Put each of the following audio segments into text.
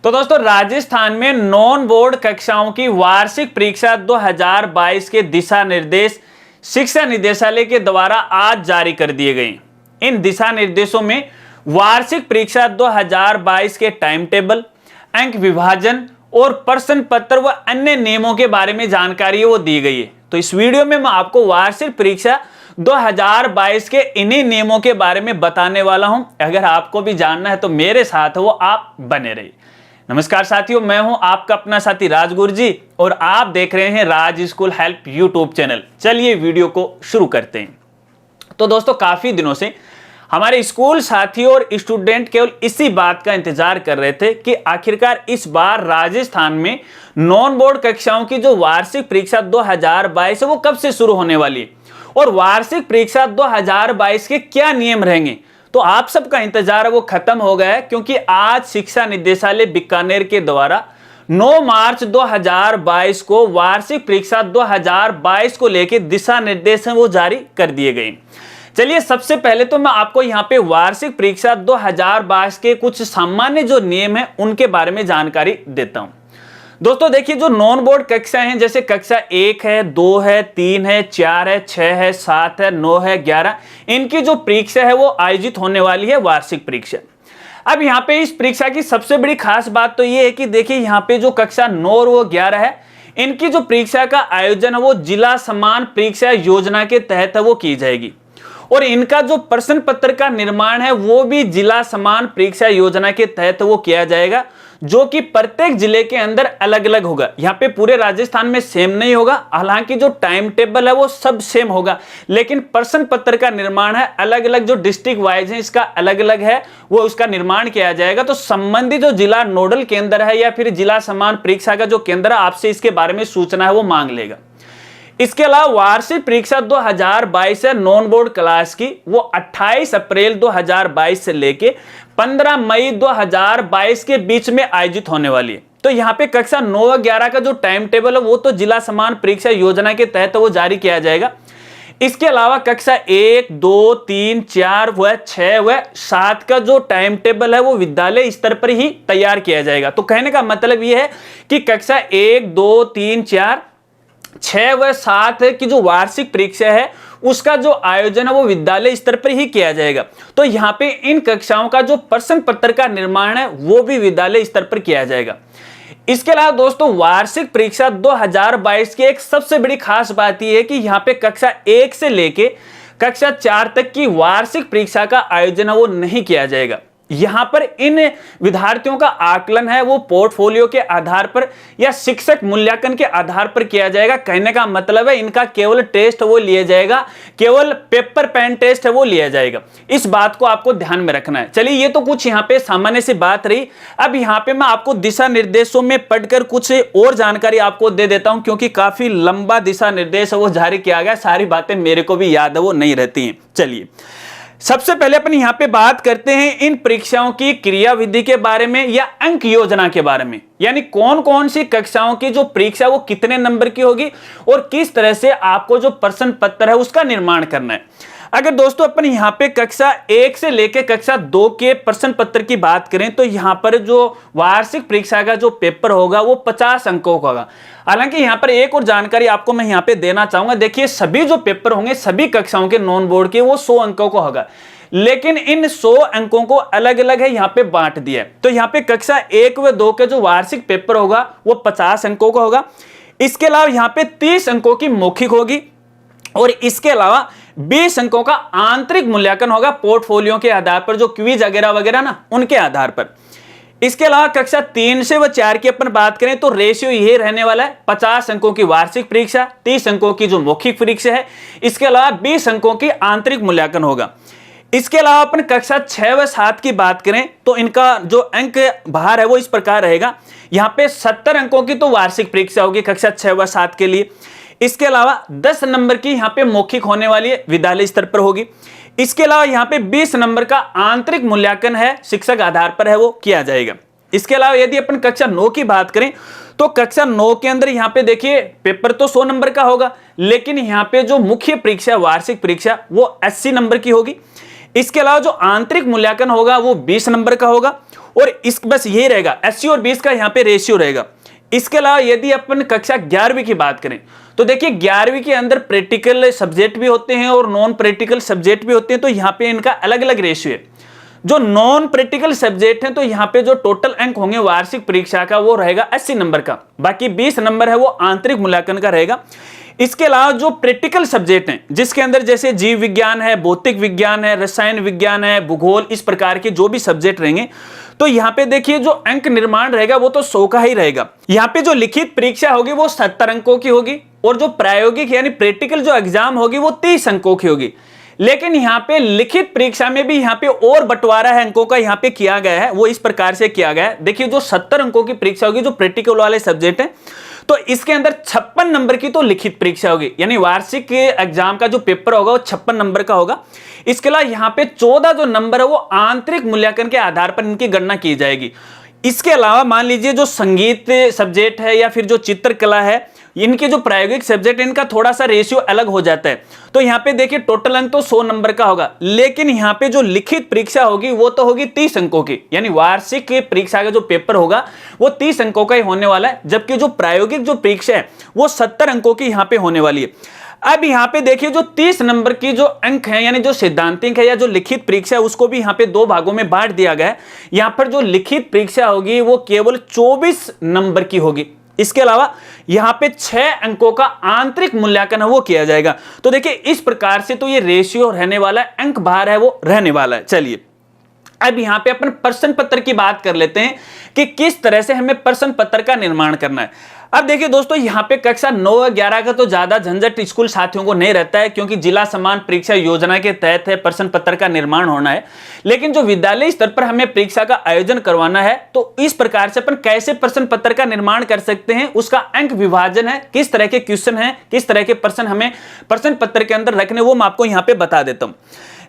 तो दोस्तों राजस्थान में नॉन बोर्ड कक्षाओं की वार्षिक परीक्षा 2022 के दिशा निर्देश शिक्षा निदेशालय के द्वारा आज जारी कर दिए गए। इन दिशा निर्देशों में वार्षिक परीक्षा 2022 के टाइम टेबल, अंक विभाजन और प्रश्न पत्र व अन्य नियमों के बारे में जानकारी वो दी गई है। तो इस वीडियो में मैं आपको वार्षिक परीक्षा 2022 के इन्हीं नियमों के बारे में बताने वाला हूं। अगर आपको भी जानना है तो मेरे साथ वो आप बने रहिए। नमस्कार साथियों, मैं हूं आपका अपना साथी राजगुरु जी और आप देख रहे हैं राज स्कूल हेल्प यूट्यूब चैनल। चलिए वीडियो को शुरू करते हैं। तो दोस्तों काफी दिनों से हमारे स्कूल साथी और स्टूडेंट केवल इसी बात का इंतजार कर रहे थे कि आखिरकार इस बार राजस्थान में नॉन बोर्ड कक्षाओं की जो वार्षिक परीक्षा 2022 है वो कब से शुरू होने वाली है और वार्षिक परीक्षा 2022 के क्या नियम रहेंगे। तो आप सबका इंतजार है वो खत्म हो गया है, क्योंकि आज शिक्षा निदेशालय बीकानेर के द्वारा 9 मार्च 2022 को वार्षिक परीक्षा 2022 को लेकर दिशा निर्देश वो जारी कर दिए गए। चलिए सबसे पहले तो मैं आपको यहाँ पे वार्षिक परीक्षा 2022 के कुछ सामान्य जो नियम हैं उनके बारे में जानकारी देता हूँ। दोस्तों देखिए, जो नॉन बोर्ड कक्षाएं हैं जैसे कक्षा 1 है, 2 है, 3 है, 4 है, 6 है, 7 है, 9 है, 11, इनकी जो परीक्षा है वो आयोजित होने वाली है वार्षिक परीक्षा। अब यहाँ पे इस परीक्षा की सबसे बड़ी खास बात तो ये है कि देखिए यहाँ पे जो कक्षा 9 और वो 11 है, इनकी जो परीक्षा का आयोजन है वो जिला समान परीक्षा योजना के तहत वो की जाएगी और इनका जो प्रश्न पत्र का निर्माण है वो भी जिला समान परीक्षा योजना के तहत वो किया जाएगा, जो कि प्रत्येक जिले के अंदर अलग अलग होगा। यहाँ पे पूरे राजस्थान में सेम नहीं होगा, हालांकि जो टाइम टेबल है वो सब सेम होगा, लेकिन प्रश्न पत्र का निर्माण है अलग अलग, जो डिस्ट्रिक्ट वाइज है इसका अलग अलग है, वो उसका निर्माण किया जाएगा। तो संबंधित जो जिला नोडल केंद्र है या फिर जिला समान परीक्षा का जो केंद्र है आपसे इसके बारे में सूचना है वो मांग लेगा। इसके अलावा वार्षिक परीक्षा 2022 है नॉन बोर्ड क्लास की, वो 28 अप्रैल 2022 से लेके 15 मई 2022 के बीच में आयोजित होने वाली है। तो यहाँ पे कक्षा 9 व 11 का जो टाइम टेबल है वो तो जिला समान परीक्षा योजना के तहत वो जारी किया जाएगा। इसके अलावा कक्षा 1, 2, 3, 4 व 6 व 7 का जो टाइम टेबल है वो विद्यालय स्तर पर ही तैयार किया जाएगा। तो कहने का मतलब ये है कि कक्षा 1, 2, 3, 4, 6 व 7 की जो वार्षिक परीक्षा है उसका जो आयोजन है वो विद्यालय स्तर पर ही किया जाएगा। तो यहाँ पे इन कक्षाओं का जो प्रश्न पत्र का निर्माण है वो भी विद्यालय स्तर पर किया जाएगा। इसके अलावा दोस्तों वार्षिक परीक्षा 2022 की एक सबसे बड़ी खास बात यह है कि यहाँ पे कक्षा 1 से लेके कक्षा 4 तक की वार्षिक परीक्षा का आयोजन है वो नहीं किया जाएगा। यहां पर इन विद्यार्थियों का आकलन है वो पोर्टफोलियो के आधार पर या शिक्षक मूल्यांकन के आधार पर किया जाएगा। कहने का मतलब है इनका केवल टेस्ट वो लिया जाएगा, केवल पेपर पेन टेस्ट है वो लिया जाएगा। इस बात को आपको ध्यान में रखना है। चलिए ये तो कुछ यहाँ पे सामान्य सी बात रही। अब यहाँ पे मैं आपको दिशा निर्देशों में पढ़कर कुछ और जानकारी आपको दे देता हूं, क्योंकि काफी लंबा दिशा निर्देश वो जारी किया गया, सारी बातें मेरे को भी याद है वो नहीं रहती हैं। चलिए सबसे पहले अपन यहां पे बात करते हैं इन परीक्षाओं की क्रियाविधि के बारे में या अंक योजना के बारे में, यानी कौन कौन सी कक्षाओं की जो परीक्षा वो कितने नंबर की होगी और किस तरह से आपको जो प्रश्न पत्र है उसका निर्माण करना है। अगर दोस्तों अपन यहाँ पे कक्षा 1 से लेकर कक्षा 2 के प्रश्न पत्र की बात करें तो यहाँ पर जो वार्षिक परीक्षा का जो पेपर होगा वो 50 अंकों का होगा। हालांकि यहाँ पर एक और जानकारी आपको मैं यहाँ पे देना चाहूंगा। देखिए सभी जो पेपर होंगे सभी कक्षाओं के नॉन बोर्ड के वो 100 अंकों का होगा, लेकिन इन 100 अंकों को अलग अलग है यहाँ पे बांट दिया है। तो यहाँ पे कक्षा 1 व 2 का जो वार्षिक पेपर होगा वो 50 अंकों का होगा। इसके अलावा यहाँ पे 30 अंकों की मौखिक होगी और इसके अलावा 20 अंकों का आंतरिक मूल्यांकन होगा पोर्टफोलियो के आधार पर, जो क्विज वगैरह वगैरह ना उनके आधार पर। इसके अलावा कक्षा 3 से व 4 की अपन बात करें तो रेशियो ये रहने वाला है 50 अंकों की वार्षिक परीक्षा, 30 अंकों की जो मौखिक परीक्षा है, इसके अलावा 20 अंकों की आंतरिक मूल्यांकन होगा। इसके अलावा अपन कक्षा 6 व 7 की बात करें तो इनका जो अंक भार है वो इस प्रकार रहेगा। यहाँ पे 70 अंकों की तो वार्षिक परीक्षा होगी कक्षा 6 व 7 के लिए। इसके अलावा 10 नंबर की यहाँ पे मौखिक होने वाली है, विद्यालय स्तर पर होगी। इसके अलावा यहाँ पे 20 नंबर का आंतरिक मूल्यांकन है, शिक्षक आधार पर है वो किया जाएगा। इसके अलावा यदि अपन कक्षा 9 की बात करें तो कक्षा 9 के अंदर यहाँ पे देखिए पेपर तो 100 नंबर का होगा, लेकिन यहाँ पे जो मुख्य परीक्षा वार्षिक परीक्षा वो 80 नंबर की होगी। इसके अलावा जो आंतरिक मूल्यांकन होगा वो 20 नंबर का होगा, और इस बस यही रहेगा 80 और 20 का यहाँ पे रेशियो रहेगा। इसके अलावा यदि अपन कक्षा 11वीं की बात करें तो देखिए 11वीं के अंदर प्रैक्टिकल सब्जेक्ट भी होते हैं और नॉन प्रैक्टिकल सब्जेक्ट भी होते हैं, तो यहाँ पे इनका अलग अलग रेशियो है। जो नॉन प्रैक्टिकल सब्जेक्ट है तो यहाँ पे जो टोटल अंक होंगे वार्षिक परीक्षा का वो रहेगा 80 नंबर का, बाकी 20 नंबर है वो आंतरिक मूल्यांकन का रहेगा। इसके अलावा जो प्रैक्टिकल सब्जेक्ट हैं जिसके अंदर जैसे जीव विज्ञान है, भौतिक विज्ञान है, रसायन विज्ञान है, भूगोल, इस प्रकार के जो भी सब्जेक्ट रहेंगे तो यहाँ पे देखिए जो अंक निर्माण रहेगा वो तो 100 का ही रहेगा। यहाँ पे जो लिखित परीक्षा होगी वो 70 अंकों की होगी, और जो प्रायोगिक यानी प्रैक्टिकल जो एग्जाम होगी वो 30 अंकों की होगी। लेकिन यहाँ पे लिखित परीक्षा में भी यहाँ पे और बंटवारा है अंकों का यहाँ पे किया गया है, वो इस प्रकार से किया गया है। देखिए जो 70 अंकों की परीक्षा होगी जो प्रैक्टिकल वाले सब्जेक्ट है, तो इसके अंदर 56 नंबर की तो लिखित परीक्षा होगी, यानी वार्षिक एग्जाम का जो पेपर होगा वो 56 नंबर का होगा। इसके अलावा यहाँ पे 14 जो नंबर है वो आंतरिक मूल्यांकन के आधार पर इनकी गणना की जाएगी। इसके अलावा मान लीजिए जो संगीत सब्जेक्ट है या फिर जो चित्रकला है, इनके जो प्रायोगिक सब्जेक्ट इनका थोड़ा सा रेशियो अलग हो जाता है। तो यहाँ पे देखिए टोटल अंक तो 100 नंबर का होगा, लेकिन यहाँ पे जो लिखित परीक्षा होगी वो तो होगी 30 अंकों की, यानी वार्षिक परीक्षा का जो पेपर होगा वो 30 अंकों का ही होने वाला है, जबकि जो प्रायोगिक जो परीक्षा है वो 70 अंकों की यहाँ पे होने वाली है। अब यहाँ पे देखिए जो 30 नंबर की जो अंक है यानी जो सिद्धांतिक है या जो लिखित परीक्षा है उसको भी यहाँ पे 2 भागों में बांट दिया गया है। यहाँ पर जो लिखित परीक्षा होगी वो केवल 24 नंबर की होगी। इसके अलावा यहाँ पे 6 अंकों का आंतरिक मूल्यांकन है वो किया जाएगा। तो देखिए इस प्रकार से तो ये रेशियो रहने वाला है, अंक भार है वो रहने वाला है। चलिए अब यहाँ पे अपन प्रश्न पत्र की बात कर लेते हैं कि किस तरह से हमें प्रश्न पत्र का निर्माण करना है। अब देखिए दोस्तों यहाँ पे कक्षा 9 व 11 का तो ज्यादा झंझट स्कूल साथियों को नहीं रहता है, क्योंकि जिला समान परीक्षा योजना के तहत है प्रश्न पत्र का निर्माण होना है। लेकिन जो विद्यालय स्तर पर हमें परीक्षा का आयोजन करवाना है तो इस प्रकार से अपन कैसे प्रश्न पत्र का निर्माण कर सकते हैं, उसका अंक विभाजन है, किस तरह के क्वेश्चन है, किस तरह के प्रश्न हमें प्रश्न पत्र के अंदर रखने, वो मैं आपको यहाँ पे बता देता हूँ।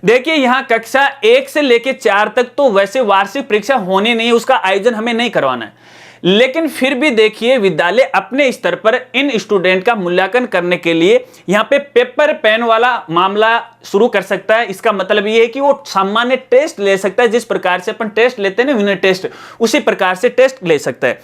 देखिए यहाँ कक्षा 1 से लेकर 4 तक तो वैसे वार्षिक परीक्षा होनी नहीं है, उसका आयोजन हमें नहीं करवाना है। लेकिन फिर भी देखिए विद्यालय अपने स्तर पर इन स्टूडेंट का मूल्यांकन करने के लिए यहाँ पे पेपर पेन वाला मामला शुरू कर सकता है। इसका मतलब ये है कि वो सामान्य टेस्ट ले सकता है, जिस प्रकार से अपन टेस्ट लेते हैं ना यूनिट टेस्ट, उसी प्रकार से टेस्ट ले सकता है।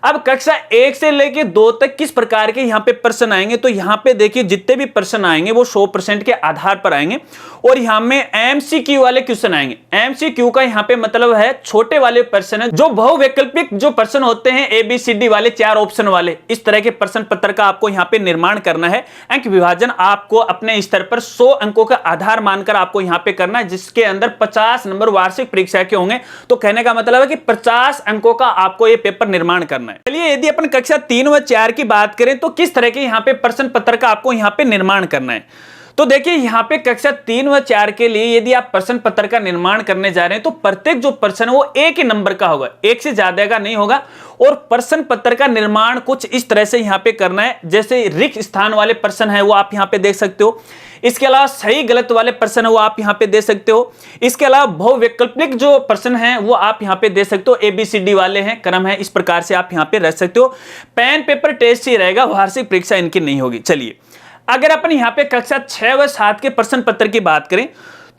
अब कक्षा 1 से लेके 2 तक किस प्रकार के यहाँ पे प्रश्न आएंगे, तो यहाँ पे देखिए जितने भी प्रश्न आएंगे वो 100% के आधार पर आएंगे, और यहाँ में MCQ वाले क्वेश्चन आएंगे। MCQ का यहाँ पे मतलब है छोटे वाले प्रश्न है, जो बहुवैकल्पिक जो प्रश्न होते हैं ABCD वाले 4 ऑप्शन वाले, इस तरह के प्रश्न पत्र का आपको यहाँ पे निर्माण करना है। अंक विभाजन आपको अपने स्तर पर 100 अंकों का आधार मानकर आपको यहाँ पे करना है, जिसके अंदर 50 नंबर वार्षिक परीक्षा के होंगे। तो कहने का मतलब है कि 50 अंकों का आपको ये पेपर निर्माण करना है। चलिए यदि अपन कक्षा 3 व 4 की बात करें तो किस तरह के यहाँ पे प्रश्न पत्र का आपको यहाँ पे निर्माण करना है। तो देखिए यहाँ पे कक्षा 3 व 4 के लिए यदि आप प्रश्न पत्र का निर्माण करने जा रहे हैं तो प्रत्येक जो प्रश्न है वो एक ही नंबर का होगा, एक से ज्यादा का नहीं होगा। और प्रश्न पत्र का निर्माण कुछ इस तरह से यहाँ पे करना है, जैसे रिक्त स्थान वाले प्रश्न है वो आप यहाँ पे देख सकते हो। इसके अलावा सही गलत वाले प्रश्न है वो आप यहाँ पे दे सकते हो। इसके अलावा बहुवैकल्पिक जो प्रश्न है वो आप यहाँ पे दे सकते हो, ABCD वाले हैं, क्रम है, इस प्रकार से आप यहाँ पे रख सकते हो। पेन पेपर टेस्ट ही रहेगा, वार्षिक परीक्षा इनकी नहीं होगी। चलिए अगर अपन यहाँ पे कक्षा 6 व 7 के प्रश्न पत्र की बात करें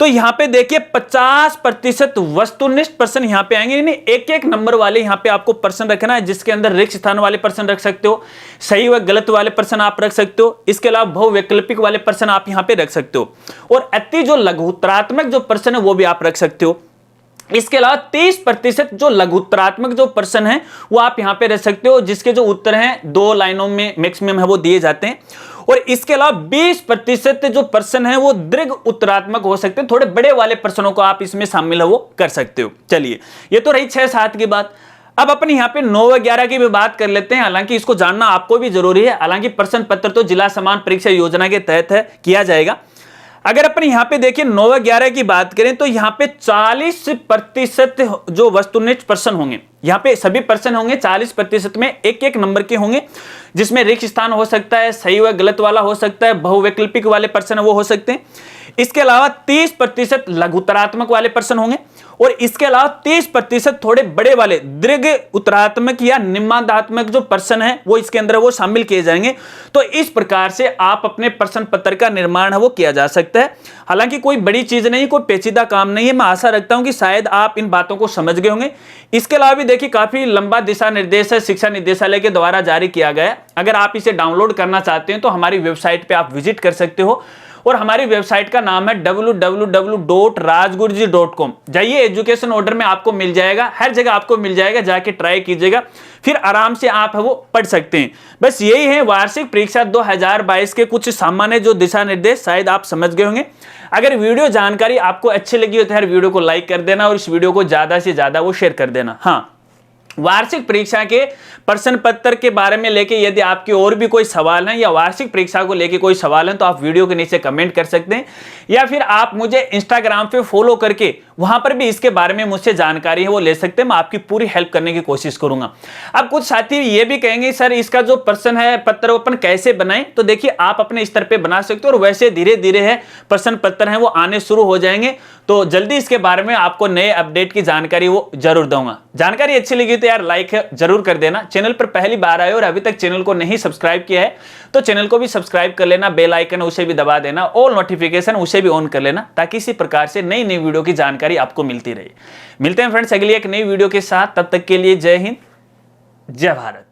तो यहाँ पे देखिए 50% वस्तुनिष्ठ प्रश्न यहाँ पे आएंगे, यानी एक एक नंबर वाले यहाँ पे आपको प्रश्न रखना है, जिसके अंदर रिक्त स्थान वाले प्रश्न रख सकते हो, सही व गलत वाले प्रश्न आप रख सकते हो। इसके अलावा बहुवैकल्पिक वाले प्रश्न आप यहाँ पे रख सकते हो, और अति जो लघुत्तरात्मक जो प्रश्न है वो भी आप रख सकते हो। इसके अलावा 30% जो लघुत्तरात्मक जो प्रश्न है वो आप यहाँ पे रख सकते हो, जिसके जो उत्तर हैं 2 लाइनों में मैक्सिमम है वो दिए जाते हैं। और इसके अलावा 20% जो प्रश्न है वो दीर्घ उत्तरात्मक हो सकते हैं, थोड़े बड़े वाले प्रश्नों को आप इसमें शामिल है वो कर सकते हो। चलिए ये तो रही 6-7 की बात। अब अपन यहाँ पे 9 व 11 की भी बात कर लेते हैं, हालांकि इसको जानना आपको भी जरूरी है। हालांकि प्रश्न पत्र तो जिला समान परीक्षा योजना के तहत है किया जाएगा। अगर अपन यहाँ पे देखिए 9 व 11 की बात करें तो यहाँ पे 40% जो वस्तुनिष्ठ प्रश्न होंगे, यहाँ पे सभी प्रश्न होंगे 40% में एक एक नंबर के होंगे, जिसमें रिक्त स्थान हो सकता है, सही व गलत वाला हो सकता है, बहुवैकल्पिक वाले प्रश्न वो हो सकते हैं। इसके अलावा 30% लघुत्तरात्मक वाले प्रश्न होंगे, और इसके अलावा 30% थोड़े बड़े वाले दीर्घ उत्तरात्मक या निम्नांतात्मक जो प्रश्न है वो इसके अंदर वो शामिल किए जाएंगे। तो इस प्रकार से आप अपने प्रश्न पत्र का निर्माण है वो किया जा सकता है। हालांकि कोई बड़ी चीज नहीं, कोई पेचीदा काम नहीं है। मैं आशा रखता हूं कि शायद आप इन बातों को समझ गए होंगे। इसके अलावा भी देखिए काफी लंबा दिशा निर्देश है, शिक्षा निदेशालय के द्वारा जारी किया गया है। अगर आप इसे डाउनलोड करना चाहते हैं तो हमारी वेबसाइट पे आप विजिट कर सकते हो, और हमारी वेबसाइट का नाम है www.rajguruji.com। जाइए, एजुकेशन ऑर्डर में आपको मिल जाएगा, हर जगह आपको मिल जाएगा, जाके ट्राई कीजिएगा, फिर आराम से आप है वो पढ़ सकते हैं। बस यही है वार्षिक परीक्षा 2022 के कुछ सामान्य जो दिशा निर्देश, शायद आप समझ गए होंगे। अगर वीडियो जानकारी आपको अच्छी लगी हो तो हर वीडियो को लाइक कर देना और इस वीडियो को ज्यादा से ज्यादा वो शेयर कर देना। हाँ, वार्षिक परीक्षा के प्रश्न पत्र के बारे में लेके यदि आपके और भी कोई सवाल है या वार्षिक परीक्षा को लेके कोई सवाल है तो आप वीडियो के नीचे कमेंट कर सकते हैं, या फिर आप मुझे इंस्टाग्राम पे फॉलो करके वहां पर भी इसके बारे में मुझसे जानकारी है वो ले सकते हैं। मैं आपकी पूरी हेल्प करने की कोशिश करूंगा। अब कुछ साथी ये भी कहेंगे सर इसका जो प्रश्न है पत्र अपन कैसे बनाएं, तो देखिए आप अपने स्तर पे बना सकते हो, और वैसे धीरे धीरे है प्रश्न पत्र है वो आने शुरू हो जाएंगे। तो जल्दी इसके बारे में आपको नए अपडेट की जानकारी वो जरूर दूंगा। जानकारी अच्छी लगी तो यार लाइक जरूर कर देना। चैनल पर पहली बार आए और अभी तक चैनल को नहीं सब्सक्राइब किया है तो चैनल को भी सब्सक्राइब कर लेना, बेल आइकन उसे भी दबा देना, ऑल नोटिफिकेशन उसे भी ऑन कर लेना, ताकि इसी प्रकार से नई नई वीडियो की जानकारी आपको मिलती रहे। मिलते हैं फ्रेंड्स अगली एक नई वीडियो के साथ, तब तक के लिए जय हिंद, जय भारत।